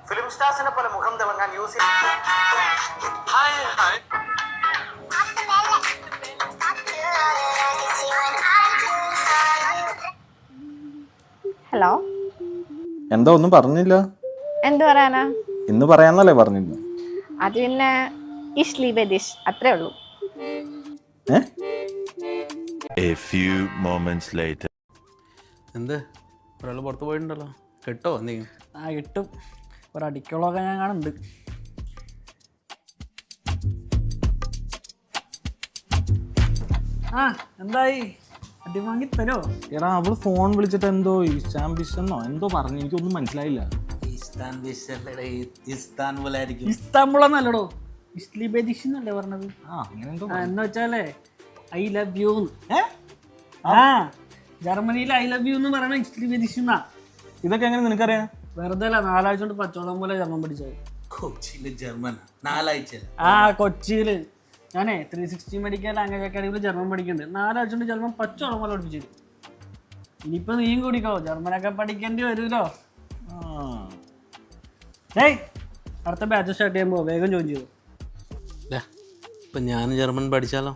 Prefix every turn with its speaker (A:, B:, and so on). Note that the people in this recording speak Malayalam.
A: ഫിലിം സ്റ്റാർസിനെ പോലെ മുഖം തിളങ്ങാൻ യൂസ് ഹായ്
B: ഹലോ,
C: എന്താ ഒന്നും പറഞ്ഞില്ല?
B: എന്ത് പറയാനാ?
C: ഇന്ന് പറയാന്നല്ലേ പറഞ്ഞിരുന്നു.
B: അത് പിന്നെ ഇഷ്ലി ബദിഷ് അത്രേ ഉള്ളൂ.
D: A few moments later.
E: എന്ത് ഒരാൾ പുറത്ത് പോയിട്ടുണ്ടല്ലോ, കിട്ടോ എന്തെങ്കിലും?
F: ആ കിട്ടും, ഒരടിക്കുള്ളതൊക്കെ ഞാൻ കാണുന്നുണ്ട്. ആ എന്തായി, അടി വാങ്ങി തരോ?
C: എടാ അവള് ഫോൺ വിളിച്ചിട്ട് എന്തോ ഇസ്താംബിഷെന്നോ എന്തോ പറഞ്ഞു, എനിക്കൊന്നും മനസ്സിലായില്ല.
F: ഇസ്താംബുൾ എന്നല്ലടോ, ഇസ്ലി ബദിഷ് എന്നല്ലേ പറഞ്ഞത്.
C: അങ്ങനെ എന്തോ
F: എന്ന് വെച്ചാലേ ഐ ലവ് യു. ആ ജർമ്മനിയിൽ ഐ ലവ് യു എന്ന് പറയണ ഇസ്ലി ബദിഷ് എന്നാ.
C: ഇതൊക്കെ എങ്ങനെ നിനക്കറിയാം?
F: വെറുതെ അല്ല, 4 ആഴ്ച കൊണ്ട് പച്ചവളം പോലെ ജർമ്മൻ പഠിച്ചത്.
E: കൊച്ചിയില് ജർമ്മൻ 4 ആഴ്ച?
F: ആ കൊച്ചിയില് ഞാനേ 360 മെഡിക്കൽ ലാംഗ്വേജ് അക്കാഡമിയിൽ ജർമ്മൻ പഠിക്കുന്നുണ്ട്. 4 ആഴ്ച കൊണ്ട് ജർമ്മൻ പച്ചവളം പോലെ പഠിപ്പിച്ചത്. ഇനിയിപ്പോ നീയും കൂടിക്കോ, ജർമ്മനൊക്കെ പഠിക്കേണ്ടി വരുമല്ലോ. ഏയ് അടുത്ത ബാച്ച് സ്റ്റാർട്ട് ചെയ്യുമ്പോ വേഗം ജോയിൻ ചെയ്തു.
E: ഇപ്പം ഞാൻ ജർമ്മൻ പഠിച്ചാലോ?